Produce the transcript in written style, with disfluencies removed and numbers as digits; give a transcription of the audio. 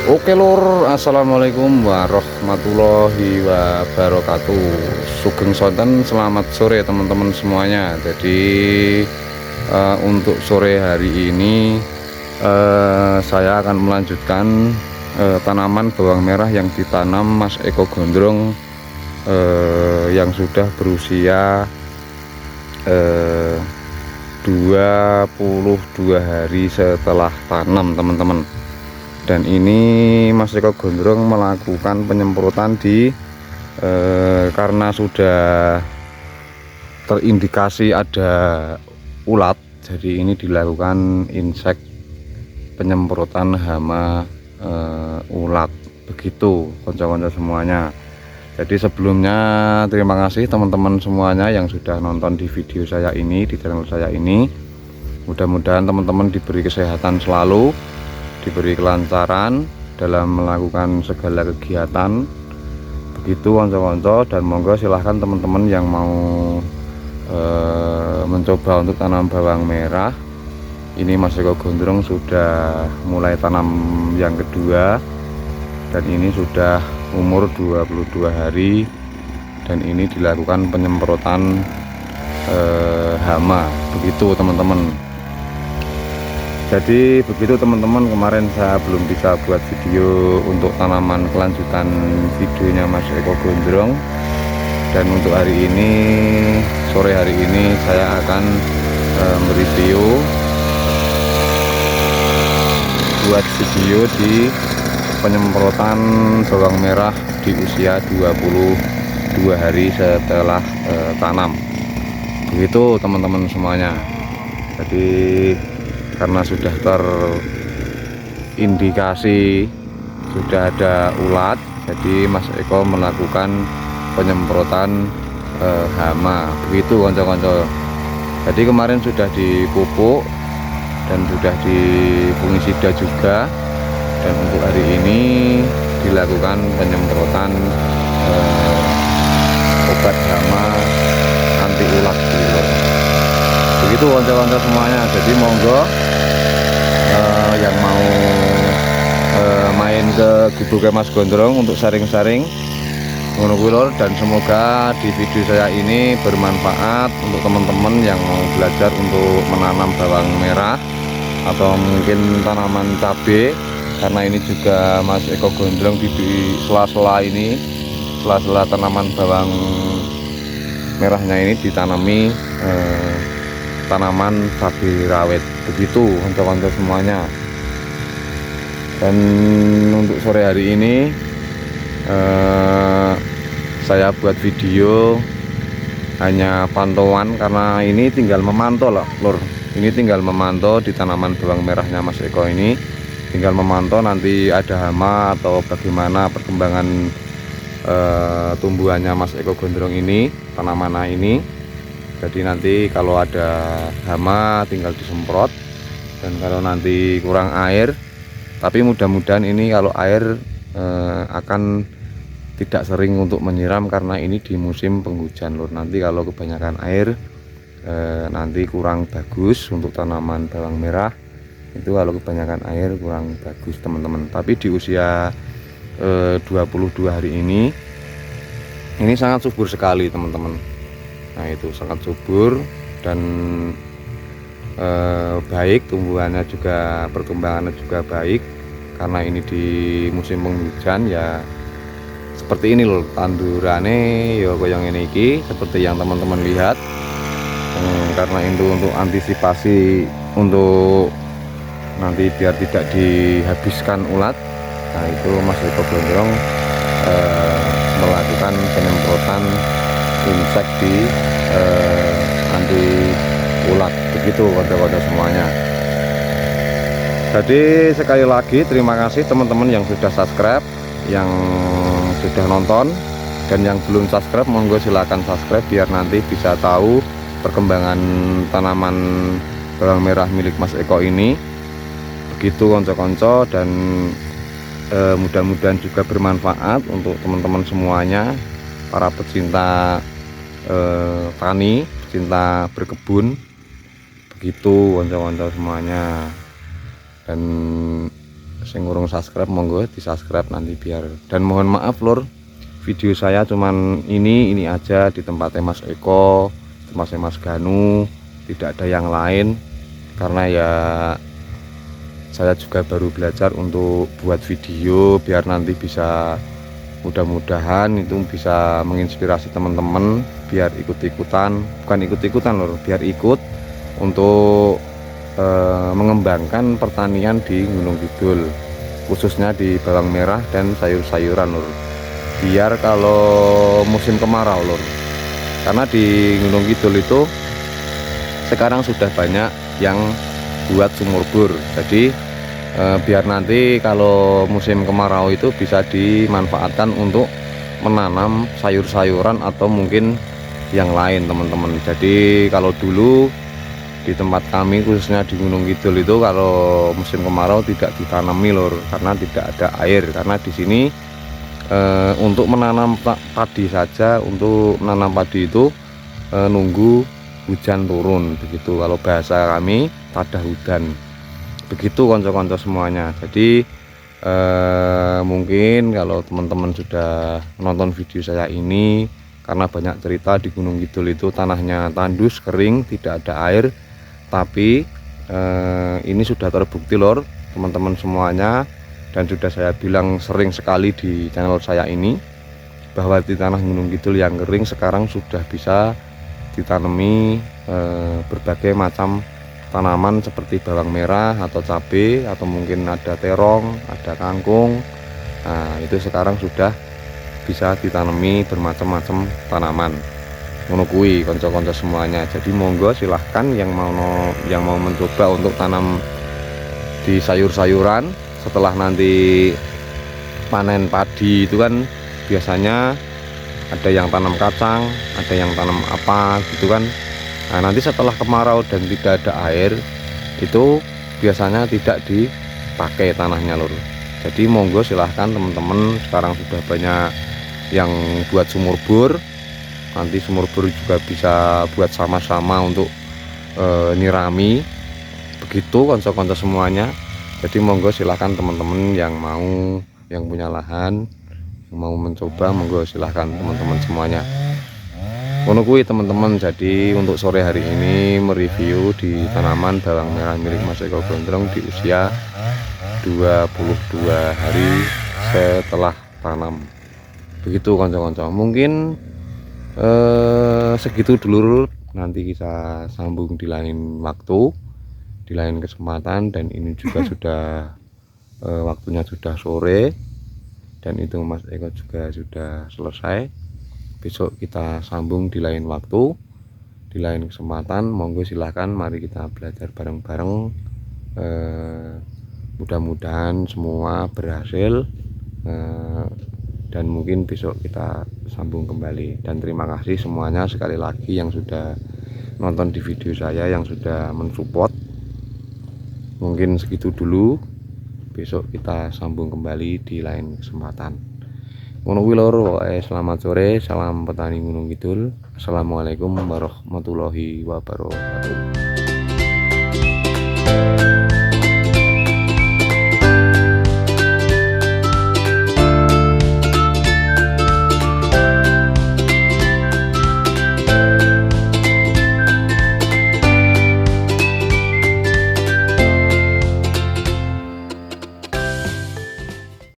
Oke lur, assalamualaikum warahmatullahi wabarakatuh. Sugeng sonten, selamat sore teman-teman semuanya. Jadi untuk sore hari ini saya akan melanjutkan tanaman bawang merah yang ditanam Mas Eko Gondrong, yang sudah berusia 22 hari setelah tanam teman-teman. Dan ini Mas Eko Gondrong melakukan penyemprotan di karena sudah terindikasi ada ulat, jadi ini dilakukan insek penyemprotan hama ulat. Begitu konco-konco semuanya. Jadi sebelumnya terima kasih teman-teman semuanya yang sudah nonton di video saya ini, di channel saya ini. Mudah-mudahan teman-teman diberi kesehatan selalu, diberi kelancaran dalam melakukan segala kegiatan. Begitu konco-konco, dan monggo silahkan teman-teman yang mau mencoba untuk tanam bawang merah. Ini Mas Eko Gondrong sudah mulai tanam yang kedua, dan ini sudah umur 22 hari, dan ini dilakukan penyemprotan hama. Begitu teman-teman. Jadi begitu teman-teman, kemarin saya belum bisa buat video untuk tanaman kelanjutan videonya Mas Eko Gondrong. Dan untuk hari ini, sore hari ini saya akan mereview, buat video di penyemprotan bawang merah di usia 22 hari setelah tanam. Begitu teman-teman semuanya. Jadi karena sudah terindikasi sudah ada ulat, jadi Mas Eko melakukan penyemprotan hama. Begitu konco-konco. Jadi kemarin sudah dipupuk dan sudah di fungisida juga, dan untuk hari ini dilakukan penyemprotan obat hama anti ulat. Begitu konco-konco semuanya. Jadi monggo yang mau main ke gubuk Mas Gondrong untuk saring-saring ngono kuwi lur. Dan semoga di video saya ini bermanfaat untuk teman-teman yang mau belajar untuk menanam bawang merah atau mungkin tanaman cabai, karena ini juga Mas Eko Gondrong di sela-sela ini, sela-sela tanaman bawang merahnya ini ditanami tanaman cabai rawit. Begitu konco-konco semuanya. Dan untuk sore hari ini saya buat video hanya pantauan, karena ini tinggal memantau lah lur. Ini tinggal memantau di tanaman bawang merahnya Mas Eko ini, tinggal memantau nanti ada hama atau bagaimana perkembangan tumbuhannya Mas Eko Gondrong ini, tanaman ini. Jadi nanti kalau ada hama tinggal disemprot, dan kalau nanti kurang air, tapi mudah-mudahan ini kalau air akan tidak sering untuk menyiram, karena ini di musim penghujan lur. Nanti kalau kebanyakan air nanti kurang bagus untuk tanaman bawang merah. Itu kalau kebanyakan air kurang bagus teman-teman. Tapi di usia 22 hari ini sangat subur sekali teman-teman. Nah itu sangat subur dan baik, tumbuhannya juga, perkembangannya juga baik, karena ini di musim penghujan ya. Seperti ini loh tandurane ya koyong ini iki, seperti yang teman-teman lihat. Karena itu untuk antisipasi untuk nanti biar tidak dihabiskan ulat, nah itu Mas Eko Gondrong melakukan penyemprotan insek di anti ulat. Begitu kode-kode semuanya. Jadi sekali lagi terima kasih teman-teman yang sudah subscribe, yang sudah nonton, dan yang belum subscribe monggo silahkan subscribe biar nanti bisa tahu perkembangan tanaman bawang merah milik Mas Eko ini. Begitu konco-konco, dan mudah-mudahan juga bermanfaat untuk teman-teman semuanya, para pecinta tani, pecinta berkebun. Begitu konco-konco semuanya. Dan Sing ngurung subscribe monggo di subscribe nanti biar. Dan mohon maaf lur, video saya cuman ini aja di tempatnya Mas Eko, tempatnya Mas Ganu, tidak ada yang lain karena ya saya juga baru belajar untuk buat video biar nanti bisa, mudah-mudahan itu bisa menginspirasi teman-teman biar ikut-ikutan, bukan ikut-ikutan lur, biar ikut untuk mengembangkan pertanian di Gunung Kidul, khususnya di bawang merah dan sayur-sayuran lur, biar kalau musim kemarau lur, karena di Gunung Kidul itu sekarang sudah banyak yang buat sumur bor, jadi biar nanti kalau musim kemarau itu bisa dimanfaatkan untuk menanam sayur-sayuran atau mungkin yang lain teman-teman. Jadi kalau dulu di tempat kami khususnya di Gunung Kidul itu kalau musim kemarau tidak ditanami lur, karena tidak ada air. Karena di sini untuk menanam padi saja, untuk menanam padi itu nunggu hujan turun begitu, kalau bahasa kami pada hujan begitu konco-konco semuanya. Jadi mungkin kalau teman-teman sudah nonton video saya ini, karena banyak cerita di Gunung Kidul itu tanahnya tandus, kering, tidak ada air. Tapi ini sudah terbukti lor teman-teman semuanya, dan sudah saya bilang sering sekali di channel saya ini bahwa di tanah Gunung Kidul yang kering sekarang sudah bisa ditanami berbagai macam tanaman seperti bawang merah atau cabai, atau mungkin ada terong, ada kangkung. Nah itu sekarang sudah bisa ditanami bermacam-macam tanaman. Ngono kuwi konco-konco semuanya. Jadi monggo silahkan yang mau mencoba untuk tanam di sayur-sayuran setelah nanti panen padi itu kan biasanya ada yang tanam kacang, ada yang tanam apa gitu kan. Nah nanti setelah kemarau dan tidak ada air itu biasanya tidak dipakai tanahnya lur. Jadi monggo silahkan teman-teman, sekarang sudah banyak yang buat sumur bor. Nanti sumur bor juga bisa buat sama-sama untuk nyirami begitu konco-konco semuanya. Jadi monggo silahkan teman-teman yang mau, yang punya lahan, yang mau mencoba, monggo silahkan teman-teman semuanya. Ngono kuwi teman-teman. Jadi untuk sore hari ini mereview di tanaman bawang merah milik Mas Eko Gondrong di usia 22 hari setelah tanam begitu konco-konco. Mungkin segitu dulu, nanti kita sambung di lain waktu, di lain kesempatan. Dan ini juga sudah waktunya sudah sore, dan itu Mas Eko juga sudah selesai. Besok kita sambung di lain waktu, di lain kesempatan. Monggo silahkan, mari kita belajar bareng-bareng. Mudah-mudahan semua berhasil, dan mungkin besok kita sambung kembali. Dan terima kasih semuanya sekali lagi yang sudah nonton di video saya, yang sudah mensupport. Mungkin segitu dulu, besok kita sambung kembali di lain kesempatan. Ngono kuwi loro, selamat sore, salam petani Gunung Kidul. Assalamualaikum warahmatullahi wabarakatuh.